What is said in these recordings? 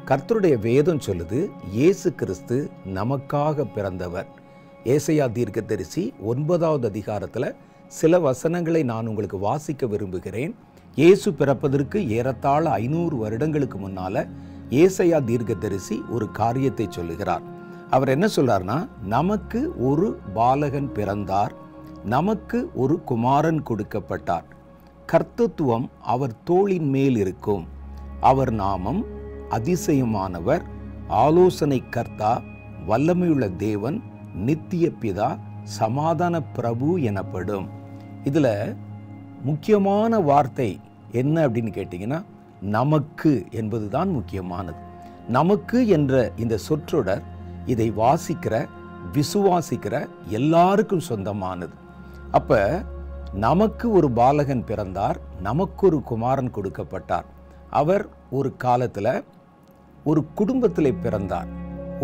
கர்த்தருடைய வேதம் சொல்லுது, இயேசு கிறிஸ்து நமக்காக பிறந்தவர். ஏசாயா தீர்க்கதரிசி 9வது அதிகாரத்தில் சில வசனங்களை நான் உங்களுக்கு வாசிக்க விரும்புகிறேன். இயேசு பிறப்பதற்கு ஏறத்தாழ 500 வருடங்களுக்கு முன்னால ஏசாயா தீர்க்கதரிசி ஒரு காரியத்தை சொல்லுகிறார். அவர் என்ன சொல்றார்னா, நமக்கு ஒரு பாலகன் பிறந்தார், நமக்கு ஒரு குமாரன் கொடுக்கப்பட்டார், கர்த்தத்துவம் அவர் தோளின் மேல் இருக்கும், அவர் நாமம் அதிசயமானவர், ஆலோசனை கர்த்தா, வல்லமையுள்ள தேவன், நித்திய பிதா, சமாதான பிரபு எனப்படும். இதுல முக்கியமான வார்த்தை என்ன அப்படின்னு கேட்டீங்கன்னா, நமக்கு என்பதுதான் முக்கியமானது. நமக்கு என்ற இந்த சொற்றொடர் இதை வாசிக்கிற விசுவாசிக்கிற எல்லாருக்கும் சொந்தமானது. அப்ப நமக்கு ஒரு பாலகன் பிறந்தார், நமக்கு ஒரு குமாரன் கொடுக்கப்பட்டார். அவர் ஒரு காலத்தில் ஒரு குடும்பத்திலே பிறந்தார்,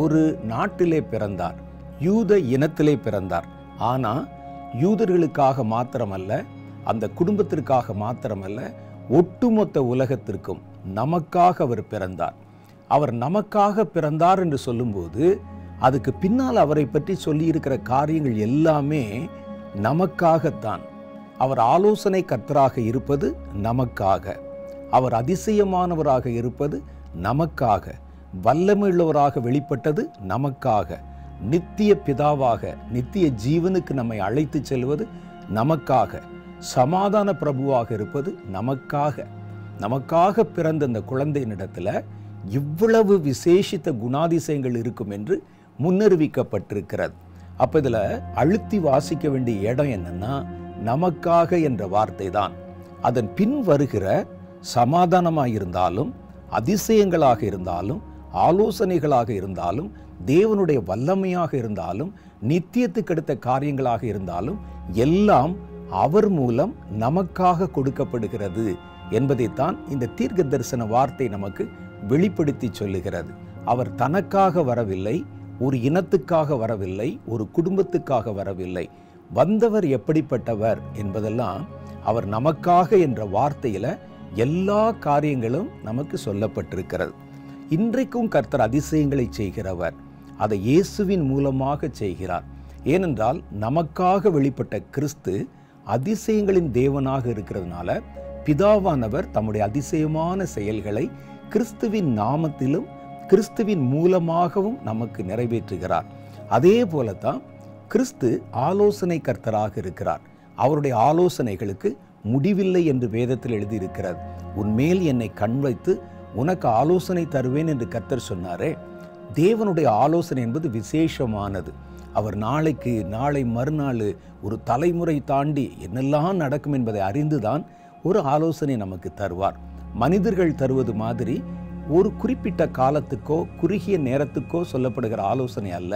ஒரு நாட்டிலே பிறந்தார், யூத இனத்திலே பிறந்தார். ஆனால் யூதர்களுக்காக மாத்திரமல்ல, அந்த குடும்பத்திற்காக மாத்திரமல்ல, ஒட்டுமொத்த உலகத்திற்கும் நமக்காக அவர் பிறந்தார். அவர் நமக்காக பிறந்தார் என்று சொல்லும்போது அதுக்கு பின்னால் அவரை பற்றி சொல்லியிருக்கிற காரியங்கள் எல்லாமே நமக்காகத்தான். அவர் ஆலோசனை கர்த்தராக இருப்பது நமக்காக, அவர் அதிசயமானவராக இருப்பது நமக்காக, வல்லமையுள்ளவராக வெளிப்பட்டது நமக்காக, நித்திய பிதாவாக நித்திய ஜீவனுக்கு நம்மை அழைத்து செல்வது நமக்காக, சமாதான பிரபுவாக இருப்பது நமக்காக. நமக்காக பிறந்த இந்த குழந்தையினிடத்துல இவ்வளவு விசேஷித்த குணாதிசயங்கள் இருக்கும் என்று முன்னறிவிக்கப்பட்டிருக்கிறது. அப்ப இதுல அழுத்தி வாசிக்க வேண்டிய இடம் என்னன்னா, நமக்காக என்ற வார்த்தை தான். அதன் பின் வருகிற சமாதானமாயிருந்தாலும், அதிசயங்களாக இருந்தாலும், ஆலோசனைகளாக இருந்தாலும், தேவனுடைய வல்லமையாக இருந்தாலும், நித்தியத்துக்கு அடுத்த காரியங்களாக இருந்தாலும் எல்லாம் அவர் மூலம் நமக்காக கொடுக்கப்படுகிறது என்பதைத்தான் இந்த தீர்க்க தரிசன வார்த்தை நமக்கு வெளிப்படுத்தி சொல்லுகிறது. அவர் தனக்காக வரவில்லை, ஒரு இனத்துக்காக வரவில்லை, ஒரு குடும்பத்துக்காக வரவில்லை. வந்தவர் எப்படிப்பட்டவர் என்பதெல்லாம் அவர் நமக்காக என்ற வார்த்தையில எல்லா காரியங்களும் நமக்கு சொல்லப்பட்டிருக்கிறது. இன்றைக்கும் கர்த்தர் அதிசயங்களை செய்கிறவர். அதை இயேசுவின் மூலமாக செய்கிறார். ஏனென்றால் நமக்காக வெளிப்பட்ட கிறிஸ்து அதிசயங்களின் தேவனாக இருக்கிறதுனால பிதாவானவர் தம்முடைய அதிசயமான செயல்களை கிறிஸ்துவின் நாமத்திலும் கிறிஸ்துவின் மூலமாகவும் நமக்கு நிறைவேற்றுகிறார். அதே போலதான் கிறிஸ்து ஆலோசனை கர்த்தராக இருக்கிறார். அவருடைய ஆலோசனைகளுக்கு முடிவில்லை என்று வேதத்தில் எழுதியிருக்கிறது. உன்மேல் என்னை கண் வைத்து உனக்கு ஆலோசனை தருவேன் என்று கர்த்தர் சொன்னாரே. தேவனுடைய ஆலோசனை என்பது விசேஷமானது. அவர் நாளை மறுநாள் ஒரு தலைமுறை தாண்டி என்னெல்லாம் நடக்கும் என்பதை அறிந்துதான் ஒரு ஆலோசனை நமக்கு தருவார். மனிதர்கள் தருவது மாதிரி ஒரு குறிப்பிட்ட காலத்துக்கோ குறுகிய நேரத்துக்கோ சொல்லப்படுகிற ஆலோசனை அல்ல,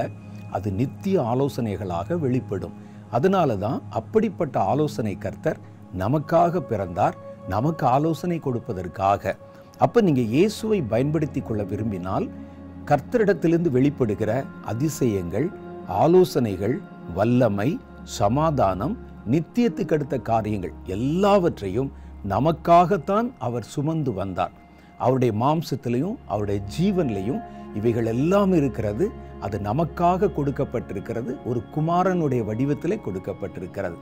அது நித்திய ஆலோசனைகளாக வெளிப்படும். அதனால தான் அப்படிப்பட்ட ஆலோசனை கர்த்தர் நமக்காக பிறந்தார், நமக்கு ஆலோசனை கொடுப்பதற்காக. அப்ப நீங்க இயேசுவை பயன்படுத்தி கொள்ள விரும்பினால் கர்த்தரிடத்திலிருந்து வெளிப்படுகிற அதிசயங்கள், ஆலோசனைகள், வல்லமை, சமாதானம், நித்தியத்துக்கு அடுத்த காரியங்கள் எல்லாவற்றையும் நமக்காகத்தான் அவர் சுமந்து வந்தார். அவருடைய மாம்சத்திலையும் அவருடைய ஜீவன்லையும் இவைகள் எல்லாம் இருக்கிறது. அது நமக்காக கொடுக்கப்பட்டிருக்கிறது. ஒரு குமாரனுடைய வடிவத்திலே கொடுக்கப்பட்டிருக்கிறது.